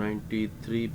93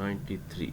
93।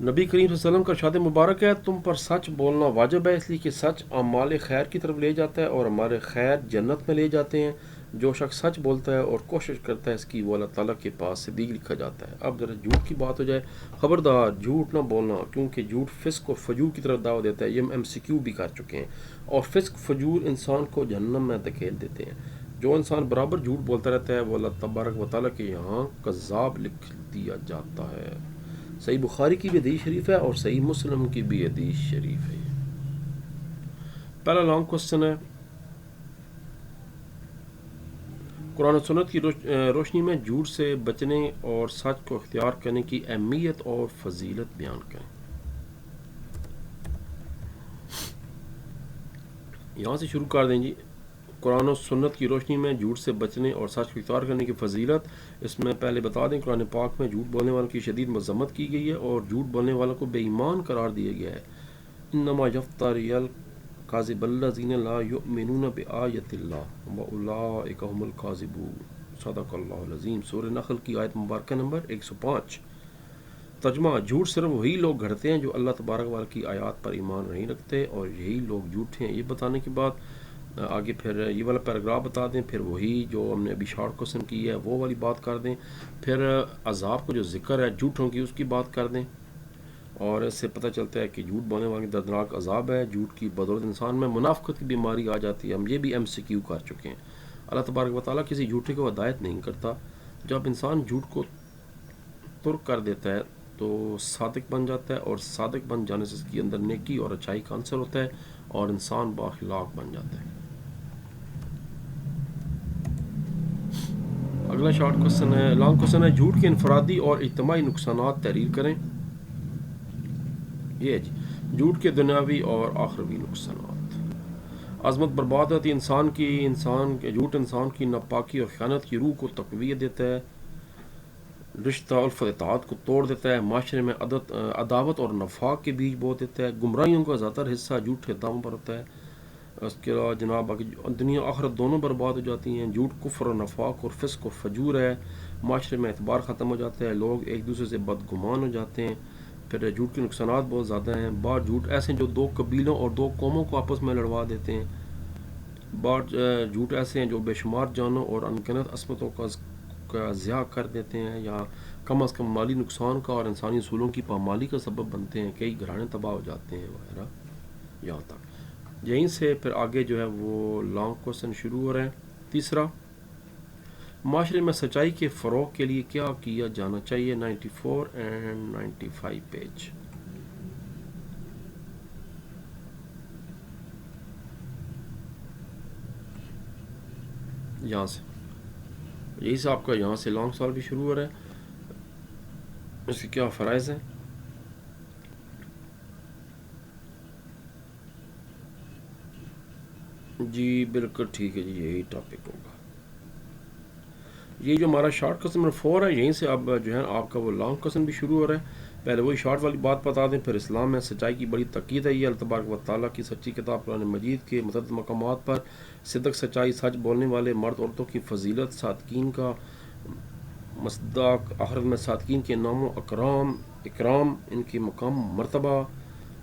نبی کریم صلی اللہ علیہ وسلم کا ارشاد مبارک ہے تم پر سچ بولنا واجب ہے، اس لیے کہ سچ اعمال خیر کی طرف لے جاتا ہے اور ہمارے خیر جنت میں لے جاتے ہیں۔ جو شخص سچ بولتا ہے اور کوشش کرتا ہے اس کی وہ اللہ تعالیٰ کے پاس صدیق لکھا جاتا ہے۔ اب ذرا جھوٹ کی بات ہو جائے، خبردار جھوٹ نہ بولنا، کیونکہ جھوٹ فسق اور فجور کی طرف دعوت دیتا ہے۔ یہ ہم MCQ بھی کر چکے ہیں، اور فسق فجور انسان کو جہنم میں دھکیل دیتے ہیں۔ جو انسان برابر جھوٹ بولتا رہتا ہے وہ اللہ تبارک و تعالیٰ کے یہاں کذاب لکھ دیا جاتا ہے۔ صحیح بخاری کی بھی حدیث شریف ہے اور صحیح مسلم کی بھی حدیث شریف ہے۔ پہلا لانگ کوسچن ہے، قرآن و سنت کی روشنی میں جھوٹ سے بچنے اور سچ کو اختیار کرنے کی اہمیت اور فضیلت بیان کریں۔ یہاں سے شروع کر دیں جی۔ قرآن و سنت کی روشنی میں جھوٹ سے بچنے اور سچ کو اختیار کرنے کی فضیلت، اس میں پہلے بتا دیں قرآن پاک میں جھوٹ بولنے والوں کی شدید مذمت کی گئی ہے اور جھوٹ بولنے والوں کو بے ایمان قرار دیا گیا ہے۔ انما یفتری الکاذب الذین لا یؤمنون بآیت اللہ واولئک هم الکاذبون، صدق اللہ العظیم۔ سورہ نحل کی آیت مبارکہ نمبر 105۔ ترجمہ، جھوٹ صرف وہی لوگ گھڑتے ہیں جو اللہ تبارک و تعالیٰ کی آیات پر ایمان نہیں رکھتے، اور یہی لوگ جھوٹے ہیں۔ یہ بتانے کے بعد آگے پھر یہ والا پیراگراف بتا دیں، پھر وہی جو ہم نے ابھی شارٹ کوسچن کی ہے وہ والی بات کر دیں، پھر عذاب کو جو ذکر ہے جھوٹوں کی اس کی بات کر دیں، اور اس سے پتہ چلتا ہے کہ جھوٹ بولنے والے کی دردناک عذاب ہے۔ جھوٹ کی بدولت انسان میں منافقت کی بیماری آ جاتی ہے، ہم یہ بھی MCQ کر چکے ہیں۔ اللہ تبارک و تعالیٰ کسی جھوٹے کو ہدایت نہیں کرتا۔ جب انسان جھوٹ کو ترک کر دیتا ہے تو صادق بن جاتا ہے، اور صادق بن جانے سے اس کے اندر نیکی اور اچھائی کا عنصر ہوتا ہے اور انسان بااخلاق بن جاتا ہے۔ اگلا شارٹ کوسچن ہے، لانگ کوسچن ہے، جھوٹ کے انفرادی اور اجتماعی نقصانات تحریر کریں۔ یہ ہے جی، جھوٹ کے دنیاوی اور آخروی نقصانات۔ عظمت برباد ہوتی انسان کے جھوٹ انسان کی ناپاکی اور خیانت کی روح کو تقویت دیتا ہے، رشتہ الفت اطاعت کو توڑ دیتا ہے، معاشرے میں عداوت اور نفاق کے بیج بو دیتا ہے۔ گمراہیوں کا زیادہ تر حصہ جھوٹے داموں پر ہوتا ہے۔ اس کے علاوہ جناب باقی دنیا آخرت دونوں برباد ہو جاتی ہیں۔ جھوٹ کفر و نفاق اور فسق و فجور ہے، معاشرے میں اعتبار ختم ہو جاتا ہے، لوگ ایک دوسرے سے بدگمان ہو جاتے ہیں۔ پھر جھوٹ کے نقصانات بہت زیادہ ہیں۔ بعض جھوٹ ایسے ہیں جو دو قبیلوں اور دو قوموں کو آپس میں لڑوا دیتے ہیں۔ بعض جھوٹ ایسے ہیں جو بے شمار جانوں اور انگنت عصمتوں کا ضیاع کر دیتے ہیں، یا کم از کم مالی نقصان کا اور انسانی اصولوں کی پامالی کا سبب بنتے ہیں، کئی گھرانے تباہ ہو جاتے ہیں وغیرہ یہاں تک۔ یہیں سے پھر آگے جو ہے وہ لانگ کوسچن شروع ہو رہے ہیں۔ تیسرا، معاشرے میں سچائی کے فروغ کے لیے کیا کیا جانا چاہیے؟ 94 اینڈ 95 پیج۔ یہاں سے یہی سے آپ کا یہاں سے لانگ سوال بھی شروع ہو رہا ہے، اس کے کیا فرائض ہیں۔ جی بالکل ٹھیک ہے جی، یہی ٹاپک ہوگا۔ یہ جو ہمارا شارٹ کوسچن نمبر 4 ہے، یہیں سے اب جو ہے آپ کا وہ لانگ کوسچن بھی شروع ہو رہا ہے۔ پہلے وہی شارٹ والی بات بتا دیں، پھر اسلام میں سچائی کی بڑی تاکید ہے۔ یہ اللہ تبارک و تعالیٰ کی سچی کتاب قرآن مجید کے متعدد مقامات پر صدق، سچائی، سچ بولنے والے مرد عورتوں کی فضیلت، صادقین کا مصداق، آخرت میں صادقین کے نام و اکرام، ان کے مقام مرتبہ،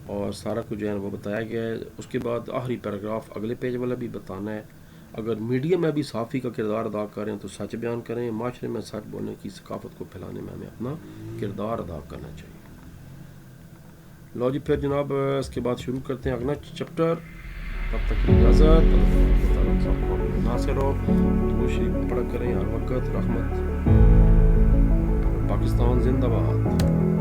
اور سارا کچھ جو ہے وہ بتایا گیا ہے۔ اس کے بعد آخری پیراگراف اگلے پیج والا بھی بتانا ہے۔ اگر میڈیا میں بھی صحافی کا کردار ادا کریں تو سچ بیان کریں، معاشرے میں سچ بولنے کی ثقافت کو پھیلانے میں ہمیں اپنا کردار ادا کرنا چاہیے۔ لو جی، پھر جناب اس کے بعد شروع کرتے ہیں اگلا چپٹر۔ تب تک کی اجازت، ناصر ہو تو شریف پڑھا کریں ہر وقت۔ رحمت، پاکستان زندہ باد۔